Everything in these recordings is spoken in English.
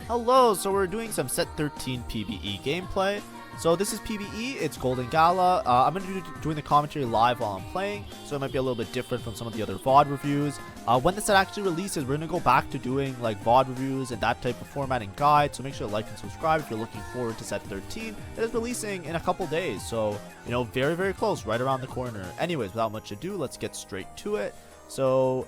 Hello, so we're doing some Set 13 PBE gameplay. So this is PBE, it's Golden Gala. I'm going to be doing the commentary live while I'm playing, so it might be a little bit different from some of the other VOD reviews. When the set actually releases, we're going to go back to doing like VOD reviews and that type of format and guide, so make sure to like and subscribe if you're looking forward to Set 13. It is releasing in a couple days, so, you know, very, very close, right around the corner. Anyways, without much ado, let's get straight to it. So,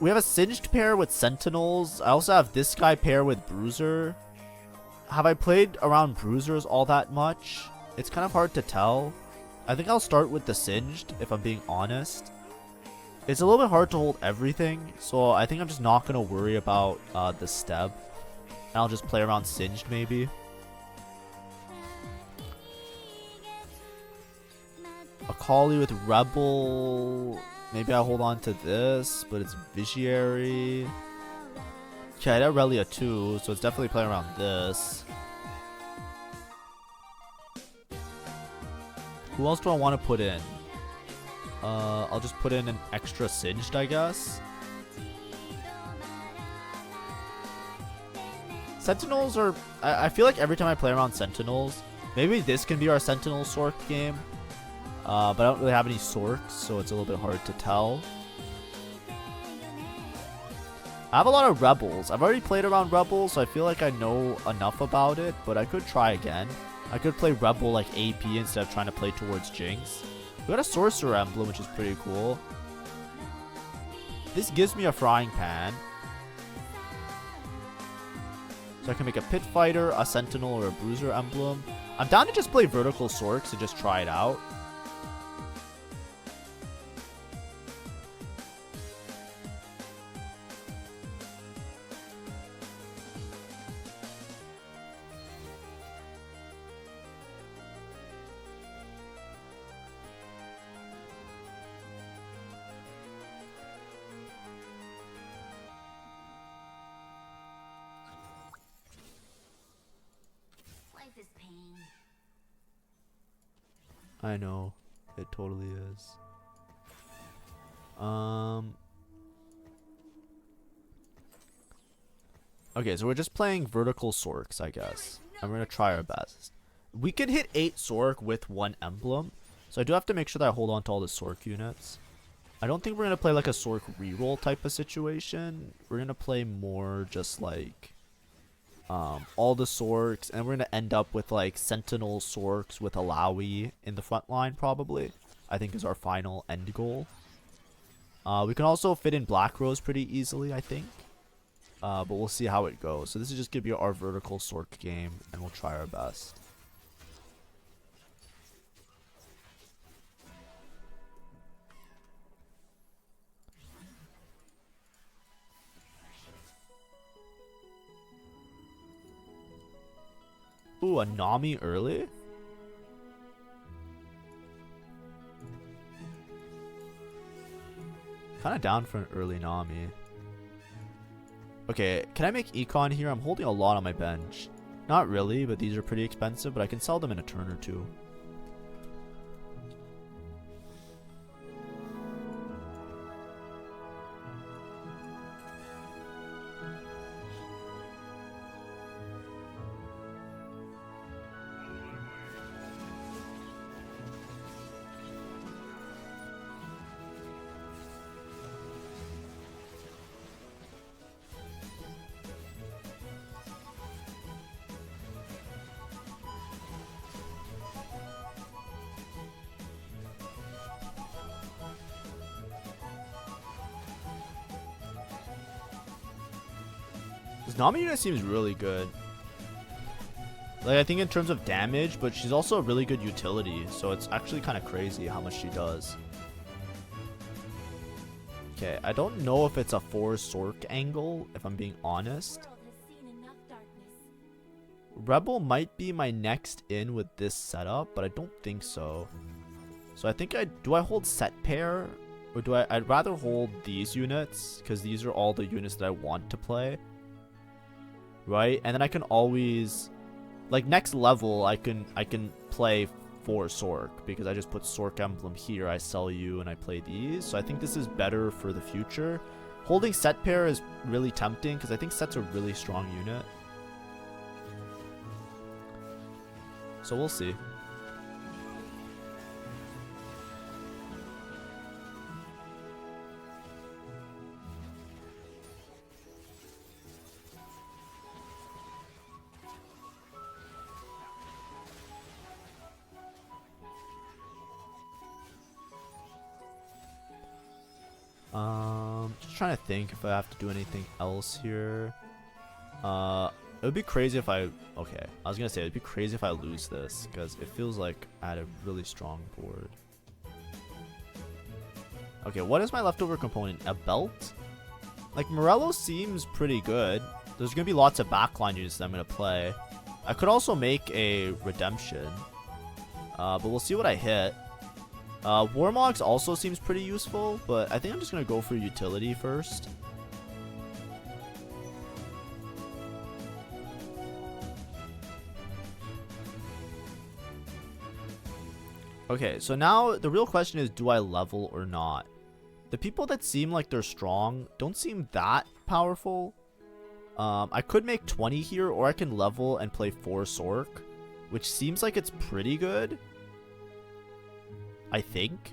we have a Singed pair with Sentinels. I also have this guy pair with Bruiser. Have I played around Bruisers all that much? It's kind of hard to tell. I think I'll start with the Singed, if I'm being honest. It's a little bit hard to hold everything, so I think I'm just not going to worry about the Steb. And I'll just play around Singed, maybe. Akali with Rebel. Maybe I hold on to this, but it's Visionary. Okay, I had Aurelia too, so it's definitely playing around this. Who else do I want to put in? I'll just put in an extra Singed, I guess. Sentinels are... I feel like every time I play around Sentinels, maybe this can be our Sentinel Sorc game. But I don't really have any Sorcs, so it's a little bit hard to tell. I have a lot of Rebels. I've already played around Rebels, so I feel like I know enough about it, but I could try again. I could play Rebel like AP instead of trying to play towards Jinx. We got a Sorcerer emblem, which is pretty cool. This gives me a Frying Pan. So I can make a Pit Fighter, a Sentinel, or a Bruiser emblem. I'm down to just play Vertical Sorcs and just try it out. I know, it totally is. Okay, so we're just playing Vertical Sorcs, I guess. And we're gonna try our best. We can hit 8 Sorc with 1 emblem, so I do have to make sure that I hold on to all the Sorc units. I don't think we're gonna play like a Sorc reroll type of situation. We're gonna play more just like all the Sorcs, and we're gonna end up with like Sentinel Sorcs with Alawi in the front line, probably. I think is our final end goal. We can also fit in Black Rose pretty easily, I think. But we'll see how it goes. So this is just gonna be our Vertical Sorc game, and we'll try our best. Ooh, a Nami early? Kinda down for an early Nami. Okay, can I make Econ here? I'm holding a lot on my bench. Not really, but these are pretty expensive, but I can sell them in a turn or two. This Nami unit seems really good. Like, I think in terms of damage, but she's also a really good utility, so it's actually kind of crazy how much she does. Okay, I don't know if it's a 4 Sorc angle, if I'm being honest. Rebel might be my next in with this setup, but I don't think so. So I think do I hold set pair? Or I'd rather hold these units, because these are all the units that I want to play. Right? And then I can always, like, next level I can play 4 Sorc, because I just put Sorc emblem here, I sell you, and I play these. So I think this is better for the future. Holding set pair is really tempting because I think set's a really strong unit. So we'll see. Just trying to think if I have to do anything else here. It would be crazy if I... Okay, I was gonna say, it'd be crazy if I lose this, because it feels like I had a really strong board. Okay, what is my leftover component? A belt? Like, Morello seems pretty good. There's gonna be lots of backline units that I'm gonna play. I could also make a redemption. But we'll see what I hit. Warmogs also seems pretty useful, but I think I'm just gonna go for utility first. Okay, so now the real question is, do I level or not? The people that seem like they're strong don't seem that powerful. I could make 20 here, or I can level and play 4 Sorc, which seems like it's pretty good. I think.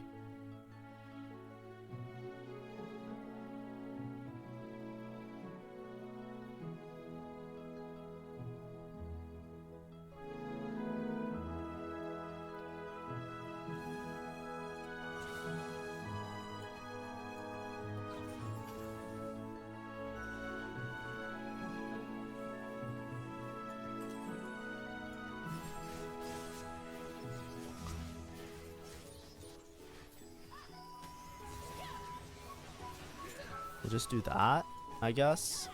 We'll just do that, I guess.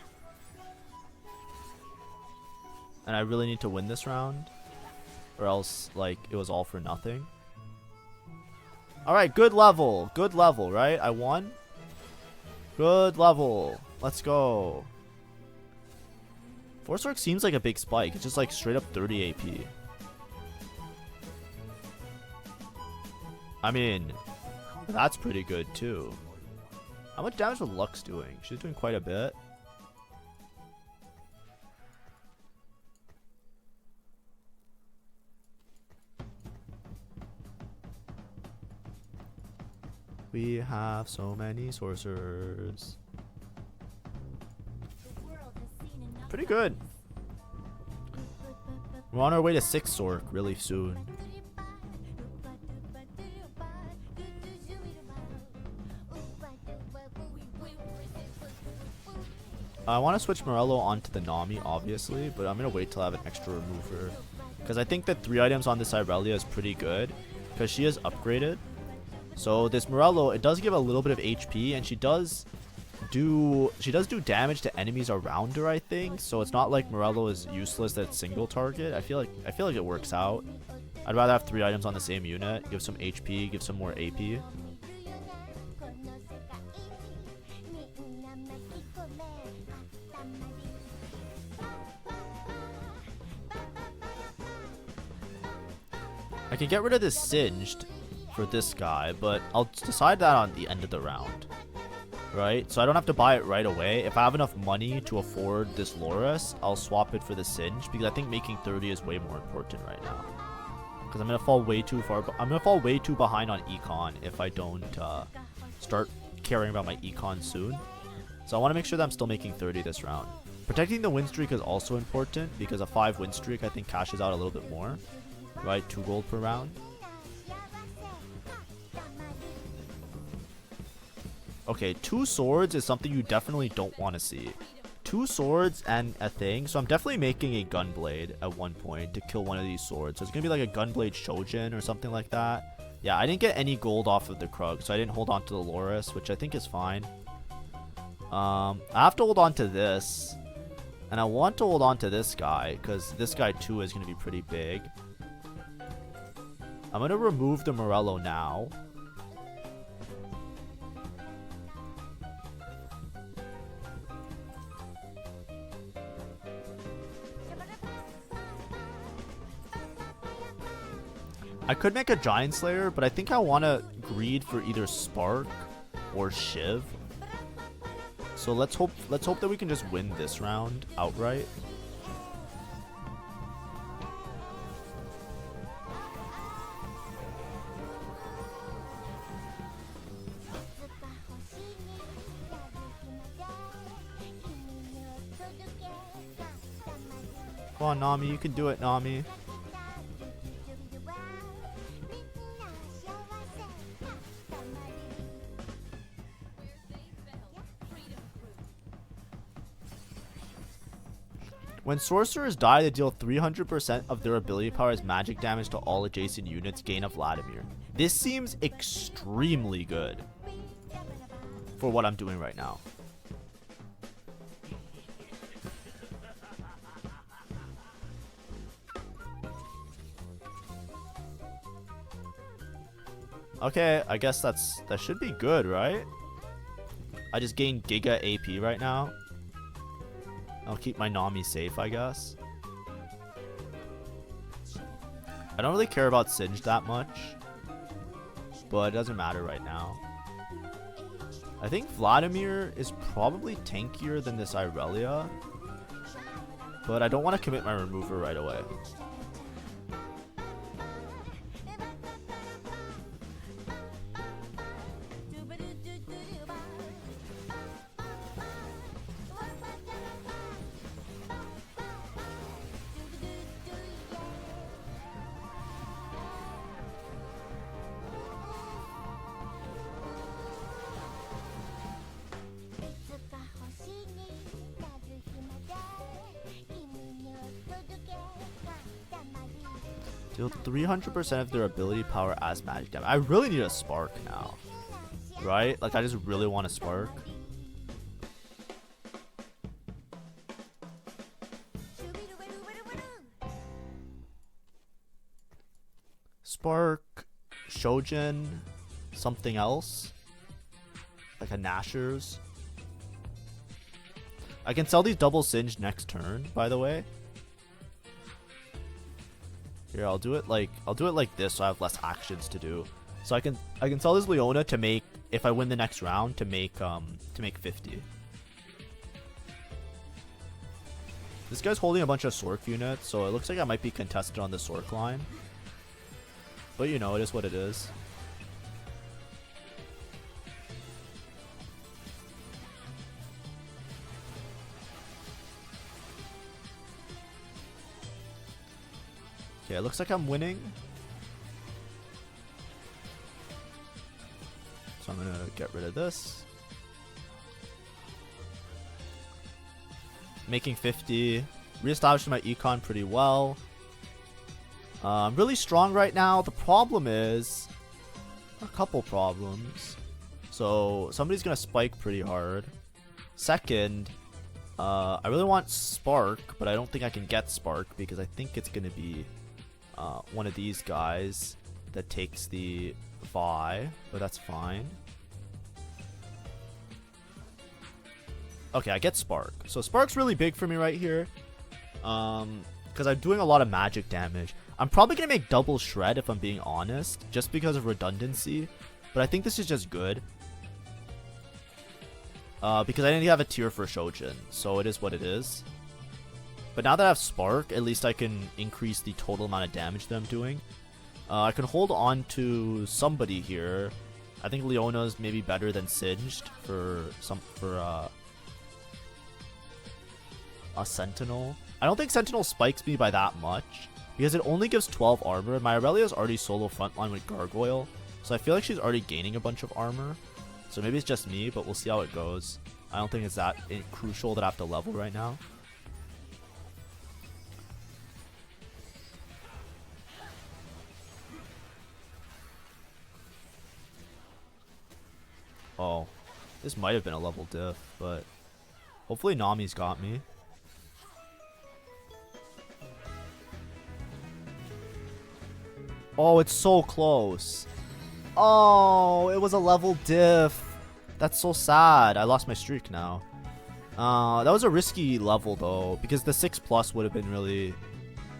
And I really need to win this round, or else, like, it was all for nothing. Alright, good level, right? I won. Good level. Let's go. 4 Sorc seems like a big spike. It's just like straight up 30 AP. I mean, that's pretty good too. How much damage was Lux doing? She's doing quite a bit. We have so many sorcerers. Pretty good. We're on our way to 6 Sorc really soon. I want to switch Morello onto the Nami, obviously, but I'm going to wait till I have an extra remover. Because I think that 3 items on this Irelia is pretty good, because she is upgraded. So this Morello, it does give a little bit of HP, and she does do damage to enemies around her, I think. So it's not like Morello is useless at single target. I feel like it works out. I'd rather have 3 items on the same unit, give some HP, give some more AP. I can get rid of this Singed for this guy, but I'll decide that on the end of the round. Right? So I don't have to buy it right away. If I have enough money to afford this Loris, I'll swap it for the Singe, because I think making 30 is way more important right now. Because I'm going to fall way too far. I'm going to fall way too behind on Econ if I don't start caring about my Econ soon. So I want to make sure that I'm still making 30 this round. Protecting the win streak is also important, because a 5 win streak I think cashes out a little bit more. Right, 2 gold per round. Okay, 2 swords is something you definitely don't want to see. 2 swords and a thing. So I'm definitely making a gunblade at one point to kill one of these swords. So it's going to be like a gunblade Shojin or something like that. Yeah, I didn't get any gold off of the Krug, so I didn't hold on to the Loris, which I think is fine. I have to hold on to this. And I want to hold on to this guy, because this guy too is going to be pretty big. I'm going to remove the Morello now. I could make a Giant Slayer, but I think I want to greed for either Spark or Shiv. So let's hope that we can just win this round outright. Come on, Nami, you can do it, Nami. When sorcerers die, they deal 300% of their ability power as magic damage to all adjacent units, gain a Vladimir. This seems extremely good for what I'm doing right now. Okay, I guess that should be good, right? I just gained Giga AP right now. I'll keep my Nami safe, I guess. I don't really care about Singe that much, but it doesn't matter right now. I think Vladimir is probably tankier than this Irelia, but I don't want to commit my remover right away. Deal 300% of their ability power as magic damage. I really need a spark now. Right? Like, I just really want a spark. Spark, Shojin, something else. Like a Nashor's. I can sell these double Singe next turn, by the way. Here, I'll do it like this so I have less actions to do. So I can sell this Leona to make, if I win the next round, to make 50. This guy's holding a bunch of Sorc units, so it looks like I might be contested on the Sorc line. But you know, it is what it is. Okay, it looks like I'm winning. So I'm gonna get rid of this. Making 50. Reestablishing my econ pretty well. I'm really strong right now. The problem is a couple problems. So somebody's gonna spike pretty hard. Second, I really want Spark, but I don't think I can get Spark because I think it's gonna be one of these guys that takes the Vi, but that's fine. Okay, I get Spark. So Spark's really big for me right here. Because I'm doing a lot of magic damage. I'm probably going to make double Shred if I'm being honest, just because of redundancy. But I think this is just good. Because I didn't have a tier for Shojin, so it is what it is. But now that I have Spark, at least I can increase the total amount of damage that I'm doing. I can hold on to somebody here. I think Leona's maybe better than Singed for a Sentinel. I don't think Sentinel spikes me by that much because it only gives 12 armor. My Aurelia's already solo frontline with Gargoyle, so I feel like she's already gaining a bunch of armor. So maybe it's just me, but we'll see how it goes. I don't think it's that crucial that I have to level right now. Oh, this might have been a level diff, but hopefully Nami's got me. Oh, it's so close. Oh, it was a level diff. That's so sad. I lost my streak now. That was a risky level though, because the 6+ would have been really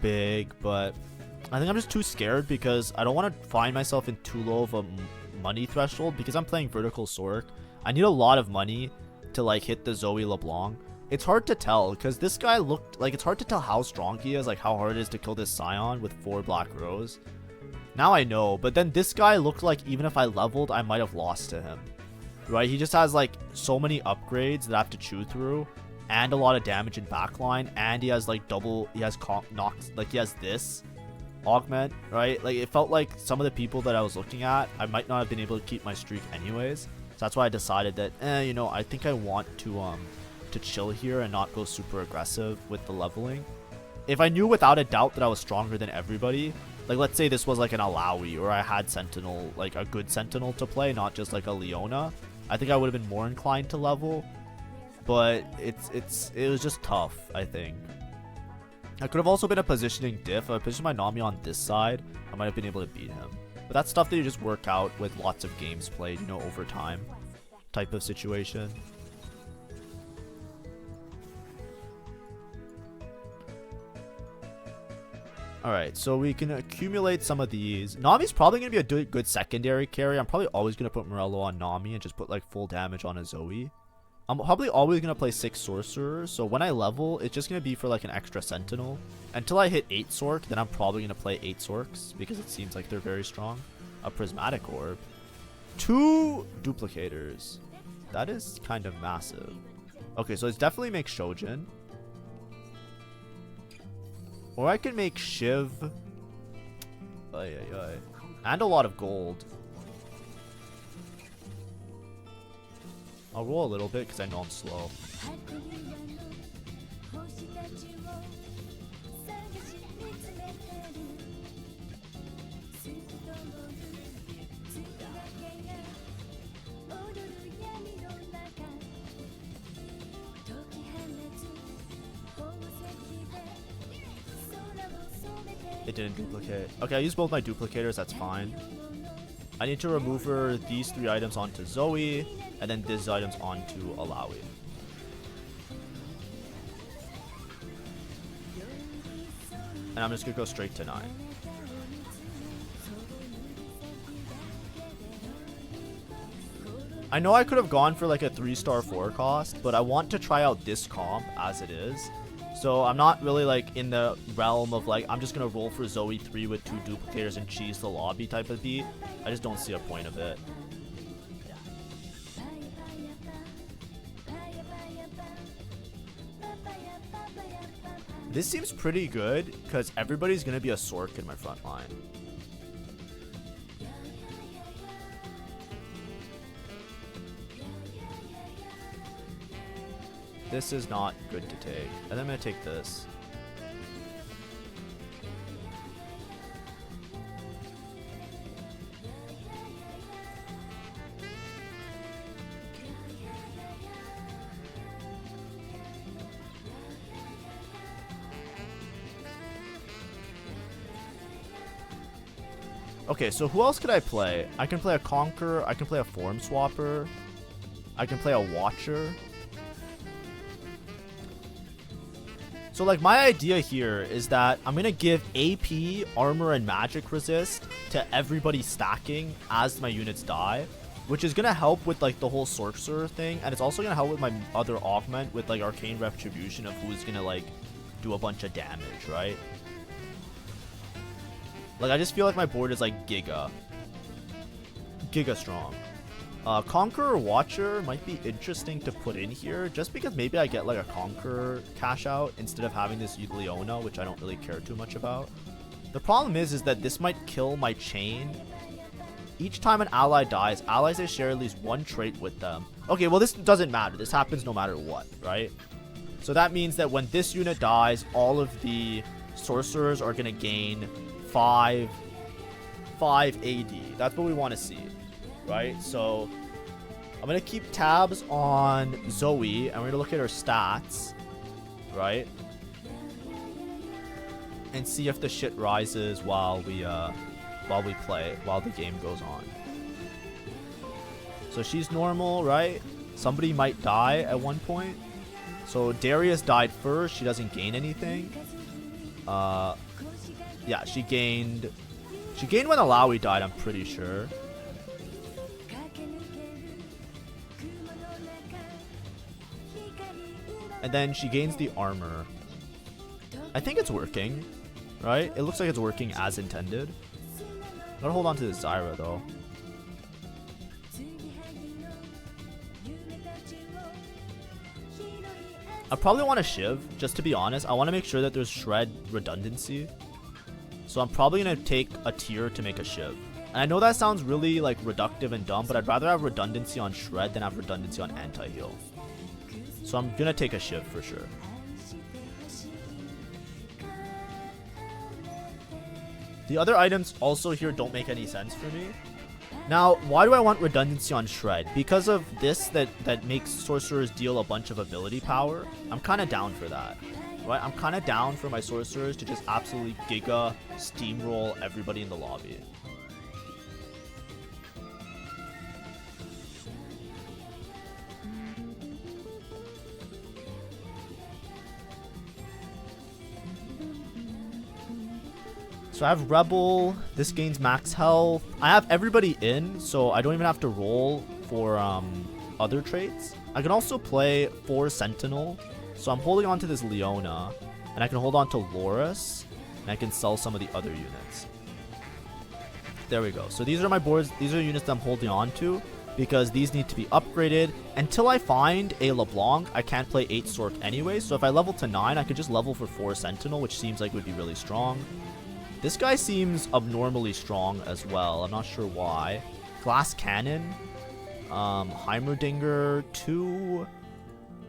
big, but I think I'm just too scared because I don't want to find myself in too low of a money threshold because I'm playing Vertical Sorc. I need a lot of money to like hit the Zoe LeBlanc. It's hard to tell because this guy looked like, it's hard to tell how strong he is, like how hard it is to kill this Scion with 4 Black Rose. Now I know, but then this guy looked like even if I leveled, I might have lost to him. Right? He just has like so many upgrades that I have to chew through, and a lot of damage in backline, and he has like he has knocks, like he has this augment, right? Like it felt like some of the people that I was looking at, I might not have been able to keep my streak anyways. So that's why I decided that, you know, I think I want to chill here and not go super aggressive with the leveling. If I knew without a doubt that I was stronger than everybody, like let's say this was like an Alawi, or I had Sentinel, like a good Sentinel to play, not just like a Leona, I think I would have been more inclined to level. But it was just tough, I think. I could have also been a positioning diff. If I positioned my Nami on this side, I might have been able to beat him. But that's stuff that you just work out with lots of games played, you know, over time type of situation. Alright, so we can accumulate some of these. Nami's probably going to be a good secondary carry. I'm probably always going to put Morello on Nami and just put like full damage on a Zoe. I'm probably always going to play 6 Sorcerers, so when I level, it's just going to be for like an extra Sentinel. Until I hit 8 Sorc, then I'm probably going to play 8 Sorcs, because it seems like they're very strong. A Prismatic Orb. 2 Duplicators. That is kind of massive. Okay, so let's definitely make Shojin. Or I can make Shiv. And a lot of gold. I'll roll a little bit because I know I'm slow. It didn't duplicate. Okay, I used both my duplicators, that's fine. I need to remove these 3 items onto Zoe, and then these items onto Alawi. And I'm just gonna go straight to 9. I know I could have gone for like a 3-star 4 cost, but I want to try out this comp as it is. So I'm not really like in the realm of like, I'm just gonna roll for Zoe 3 with 2 duplicators and cheese the lobby type of beat. I just don't see a point of it. This seems pretty good because everybody's gonna be a Sorc in my front line. This is not good to take. And then I'm going to take this. Okay, so who else could I play? I can play a Conqueror. I can play a Form Swapper. I can play a Watcher. So like my idea here is that I'm going to give AP, armor, and magic resist to everybody stacking as my units die, which is going to help with like the whole Sorcerer thing, and it's also going to help with my other augment with like Arcane Retribution of who's going to like do a bunch of damage, right? Like I just feel like my board is like Giga strong. Conqueror Watcher might be interesting to put in here, just because maybe I get like a Conqueror cash out instead of having this Leona, which I don't really care too much about. The problem is that this might kill my chain. Each time an ally dies, allies that share at least 1 trait with them. Okay, well this doesn't matter. This happens no matter what, right? So that means that when this unit dies, all of the Sorcerers are going to gain 5 AD. That's what we want to see. Right, so I'm gonna keep tabs on Zoe and we're gonna look at her stats, right, and see if the shit rises while the game goes on. So she's normal, right? Somebody might die at one point. So Darius died first. She doesn't gain anything. Yeah, she gained when Alawi died, I'm pretty sure. And then she gains the armor. I think it's working, right? It looks like it's working as intended. Gotta hold on to this Zyra though. I probably want to Shiv, just to be honest. I want to make sure that there's shred redundancy. So I'm probably going to take a tier to make a Shiv. And I know that sounds really like reductive and dumb, but I'd rather have redundancy on shred than have redundancy on anti-heal. So I'm going to take a Shiv for sure. The other items also here don't make any sense for me. Now, why do I want redundancy on shred? Because of this that makes sorcerers deal a bunch of ability power. I'm kind of down for that. Right? I'm kind of down for my sorcerers to just absolutely giga steamroll everybody in the lobby. So I have Rebel. This gains max health. I have everybody in, so I don't even have to roll for other traits. I can also play 4 Sentinel. So I'm holding on to this Leona. And I can hold on to Loris. And I can sell some of the other units. There we go. So these are my boards. These are the units that I'm holding on to. Because these need to be upgraded. Until I find a LeBlanc, I can't play 8 Sorc anyway. So if I level to 9, I could just level for 4 Sentinel, which seems like would be really strong. This guy seems abnormally strong as well. I'm not sure why. Glass Cannon. Heimerdinger 2.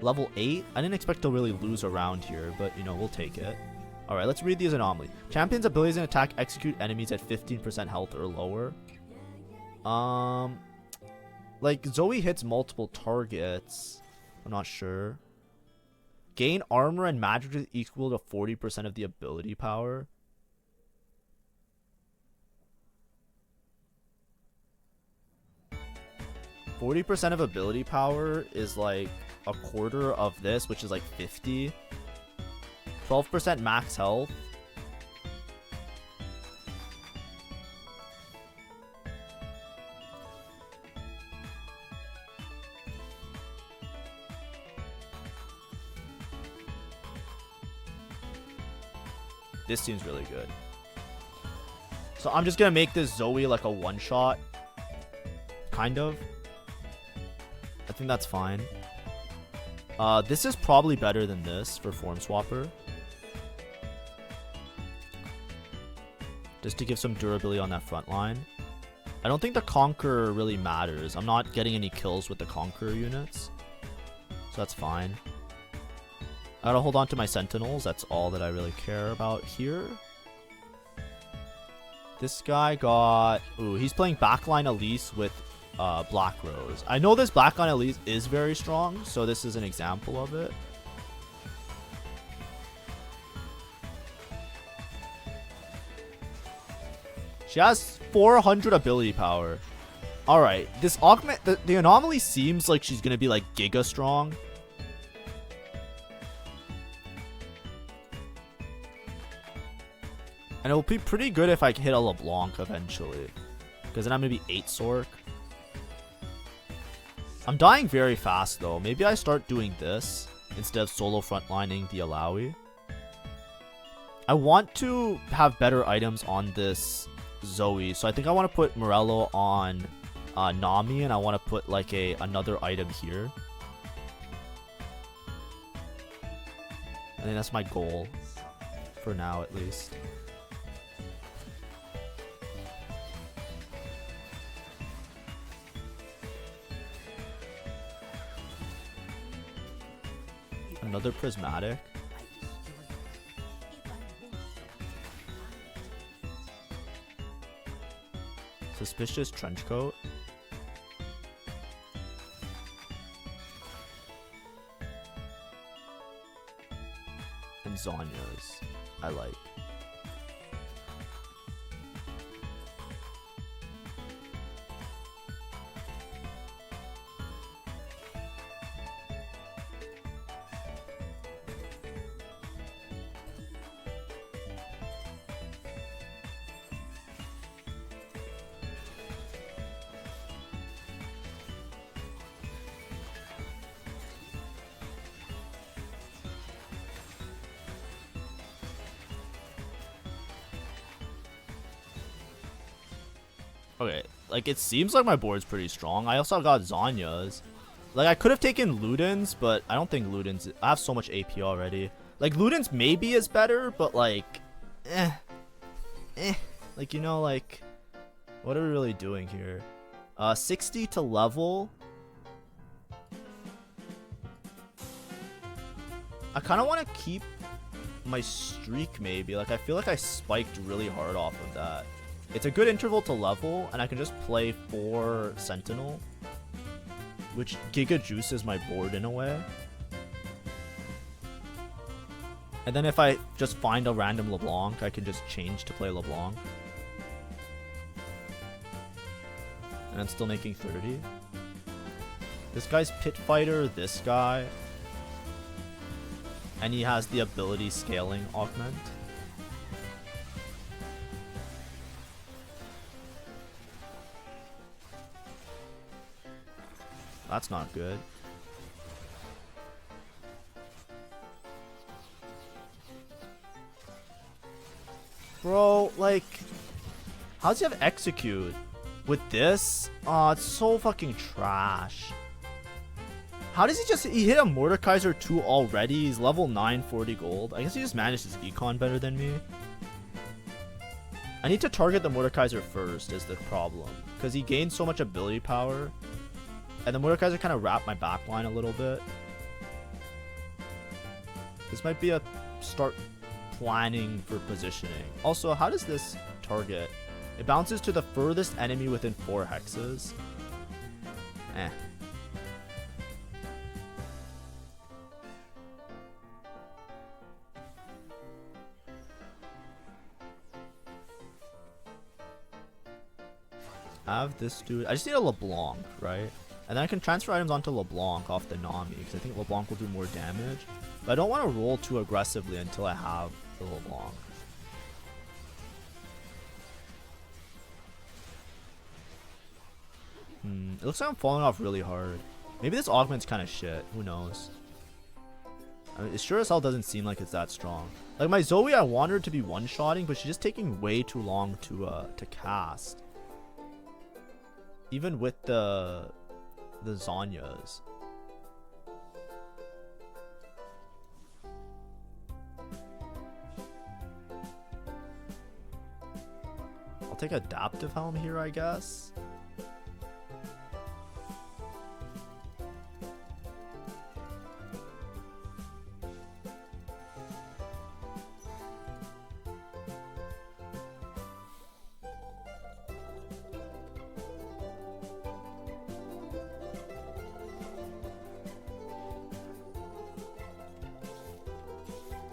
Level 8. I didn't expect to really lose around here, but, you know, we'll take it. Alright, let's read these anomalies. Champion's abilities and attack execute enemies at 15% health or lower. Like, Zoe hits multiple targets. I'm not sure. Gain armor and magic equal to 40% of the ability power. 40% of ability power is like a quarter of this, which is like 50. 12% max health. This seems really good. So I'm just gonna make this Zoe like a one-shot. Kind of. I think that's fine. This is probably better than this for Form Swapper. Just to give some durability on that front line. I don't think the Conqueror really matters. I'm not getting any kills with the Conqueror units. So that's fine. I gotta hold on to my Sentinels. That's all that I really care about here. This guy got... Ooh, he's playing backline Elise with Black Rose. I know this backline Elise is very strong, so this is an example of it. She has 400 ability power. Alright, this augment... The anomaly seems like she's gonna be like giga strong. And it will be pretty good if I hit a LeBlanc eventually. Because then I'm going to be 8 Sorc. I'm dying very fast though. Maybe I start doing this instead of solo frontlining the Alawi. I want to have better items on this Zoe. So I think I want to put Morello on Nami. And I want to put like another item here. I think that's my goal. For now at least. Another prismatic. Suspicious trenchcoat. And Zonya's. I like. Okay, like it seems like my board's pretty strong. I also got Zhonya's. Like I could have taken Luden's, but I don't think Luden's. I have so much AP already. Like Luden's maybe is better, but like, like you know, like, what are we really doing here? 60 to level. I kind of want to keep my streak maybe. Like I feel like I spiked really hard off of that. It's a good interval to level, and I can just play 4 Sentinel, which giga juices my board in a way. And then if I just find a random LeBlanc, I can just change to play LeBlanc. And I'm still making 30. This guy's Pit Fighter, this guy. And he has the ability scaling augment. That's not good. Bro, like, how does he have execute? With this? Oh, it's so fucking trash. How does he hit a Mordekaiser 2 already? He's level 9, 40 gold. I guess he just managed his econ better than me. I need to target the Mordekaiser first is the problem. Because he gains so much ability power. And the Mordekaiser kind of wrapped my backline a little bit. This might be a start planning for positioning. Also, how does this target? It bounces to the furthest enemy within 4 hexes. Eh. I have this dude. I just need a LeBlanc, right? And then I can transfer items onto LeBlanc off the Nami, because I think LeBlanc will do more damage. But I don't want to roll too aggressively until I have the LeBlanc. It looks like I'm falling off really hard. Maybe this augment's kind of shit. Who knows? I mean, it sure as hell doesn't seem like it's that strong. Like my Zoe, I want her to be one-shotting, but she's just taking way too long to cast. Even with the Zhonya's. I'll take Adaptive Helm here, I guess.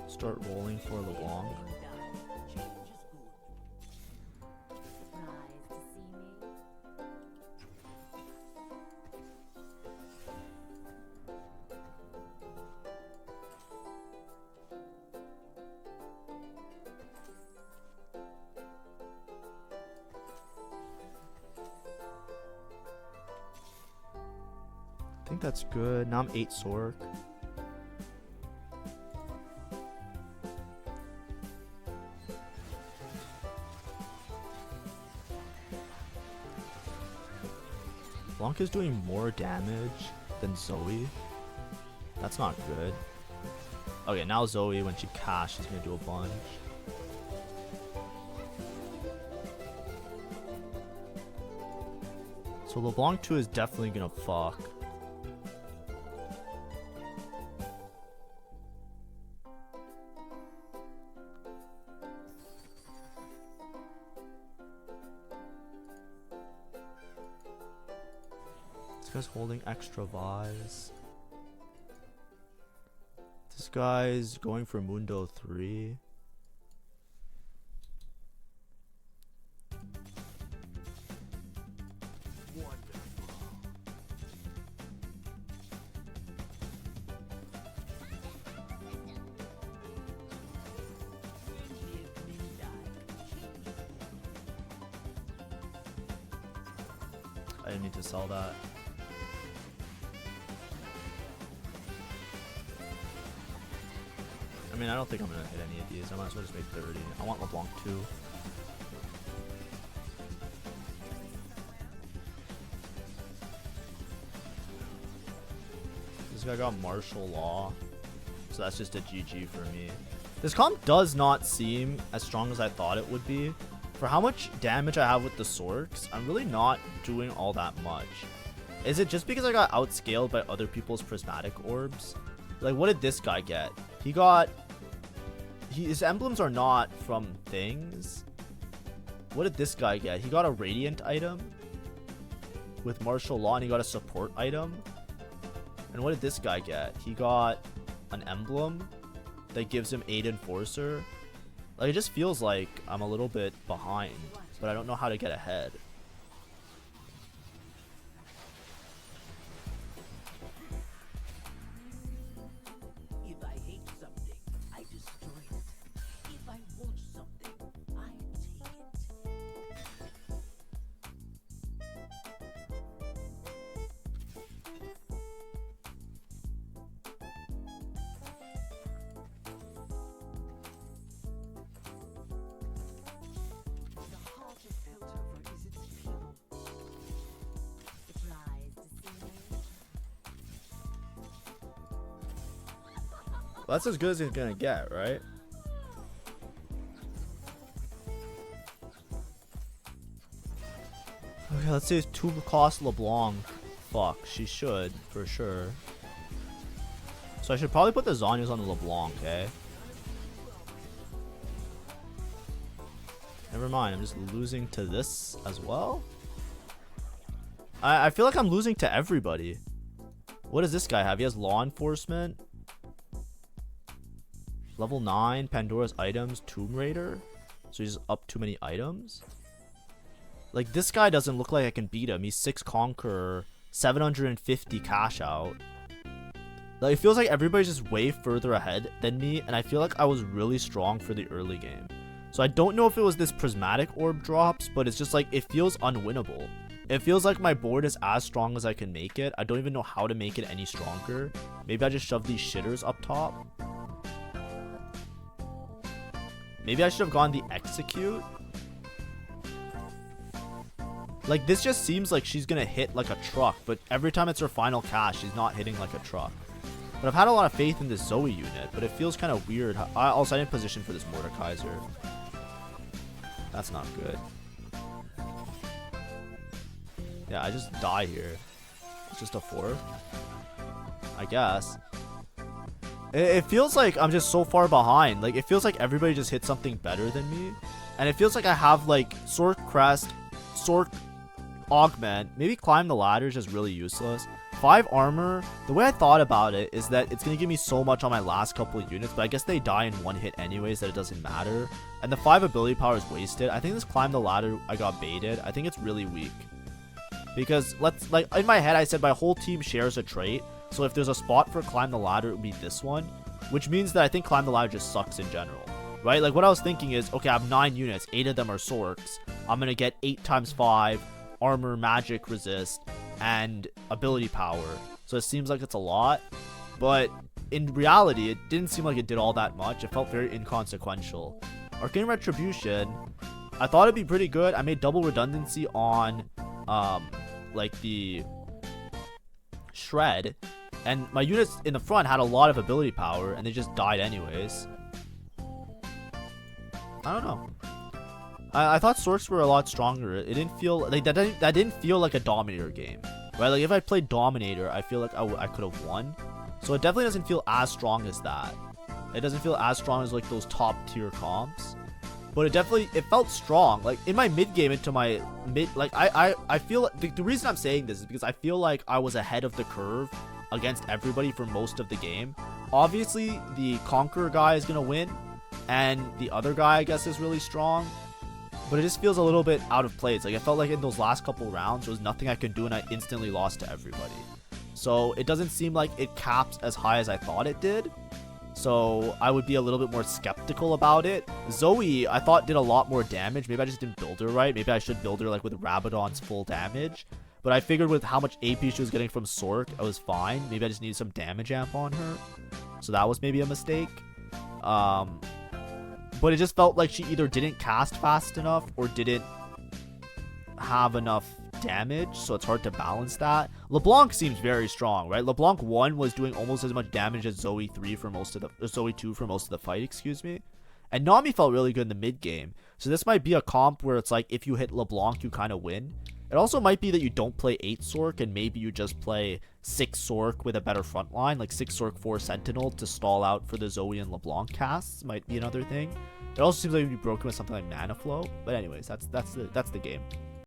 Start rolling for LeBlanc. I think that's good. Now I'm 8 Sorc. Blanc is doing more damage than Zoe. That's not good. Okay, now Zoe, when she casts, she's gonna do a bunch. So LeBlanc 2 is definitely gonna fuck. This guy's holding extra Vise. This guy's going for Mundo 3. I didn't need to sell that. I mean, I don't think I'm gonna hit any of these. I might as well just make 30. I want LeBlanc 2. This guy got martial law. So that's just a GG for me. This comp does not seem as strong as I thought it would be. For how much damage I have with the Sorcs, I'm really not doing all that much. Is it just because I got outscaled by other people's prismatic orbs? Like, what did this guy get? He got... his emblems are not from things. What did this guy get? He got a radiant item with martial law, and he got a support item. And what did this guy get? He got an emblem that gives him 8 Enforcer. Like, it just feels like I'm a little bit behind, but I don't know how to get ahead. If I hate something, I destroy it. If I want something, I take it. The heart of Piltover is its fuel. Surprised to see me? Well, that's as good as it's gonna get, right? Okay, let's see if 2 cost LeBlanc. Fuck, she should, for sure. So I should probably put the Zhonya's on the LeBlanc, okay? Never mind, I'm just losing to this as well? I feel like I'm losing to everybody. What does this guy have? He has Law Enforcement. Level 9, Pandora's Items, Tomb Raider. So he's up too many items. Like, this guy doesn't look like I can beat him. He's 6 Conqueror, 750 cash out. Like, it feels like everybody's just way further ahead than me, and I feel like I was really strong for the early game. So I don't know if it was this prismatic orb drops, but it's just like, it feels unwinnable. It feels like my board is as strong as I can make it. I don't even know how to make it any stronger. Maybe I just shove these shitters up top. Maybe I should have gone the execute. Like, this just seems like she's gonna hit like a truck, but every time it's her final cast, she's not hitting like a truck. But I've had a lot of faith in this Zoe unit, but it feels kind of weird. Also, I didn't position for this Mordekaiser. That's not good. Yeah, I just die here. It's just a 4. I guess. It feels like I'm just so far behind. Like, it feels like everybody just hit something better than me. And it feels like I have, like, Sorc Crest, Sorc Augment. Maybe Climb the Ladder is just really useless. 5 armor. The way I thought about it is that it's going to give me so much on my last couple of units, but I guess they die in 1 hit anyways that it doesn't matter. And the 5 ability power is wasted. I think this Climb the Ladder, I got baited. I think it's really weak. Because, like, in my head, I said my whole team shares a trait. So if there's a spot for Climb the Ladder, it would be this one. Which means that I think Climb the Ladder just sucks in general. Right? Like, what I was thinking is, okay, I have 9 units. 8 of them are Sorcs. I'm going to get 8 times 5 armor, magic, resist, and ability power. So it seems like it's a lot. But in reality, it didn't seem like it did all that much. It felt very inconsequential. Arcane Retribution, I thought it'd be pretty good. I made double redundancy on, like, the Shred. And my units in the front had a lot of ability power, and they just died anyways. I don't know. I thought Sorcs were a lot stronger. It didn't feel like that didn't feel like a Dominator game, right? Like, if I played Dominator, I feel like I could have won. So it definitely doesn't feel as strong as that. It doesn't feel as strong as like those top tier comps, but it felt strong. Like, in my mid game into my mid, like I feel the reason I'm saying this is because I feel like I was ahead of the curve against everybody for most of the game. Obviously, the Conqueror guy is gonna win, and the other guy, I guess, is really strong. But it just feels a little bit out of place. Like, it felt like in those last couple rounds, there was nothing I could do, and I instantly lost to everybody. So it doesn't seem like it caps as high as I thought it did. So I would be a little bit more skeptical about it. Zoe, I thought, did a lot more damage. Maybe I just didn't build her right. Maybe I should build her like with Rabadon's full damage. But I figured with how much AP she was getting from Sorc, I was fine. Maybe I just needed some damage amp on her. So that was maybe a mistake. But it just felt like she either didn't cast fast enough or didn't have enough damage, so it's hard to balance that. LeBlanc seems very strong, right? LeBlanc 1 was doing almost as much damage as Zoe 3 for most of the Zoe 2 for most of the fight, excuse me. And Nami felt really good in the mid game. So this might be a comp where it's like if you hit LeBlanc, you kind of win. It also might be that you don't play 8 Sorc and maybe you just play 6 Sorc with a better front line, like 6 Sorc 4 Sentinel to stall out for the Zoe and LeBlanc casts might be another thing. It also seems like you'd be broken with something like Mana Flow. But anyways, that's the game.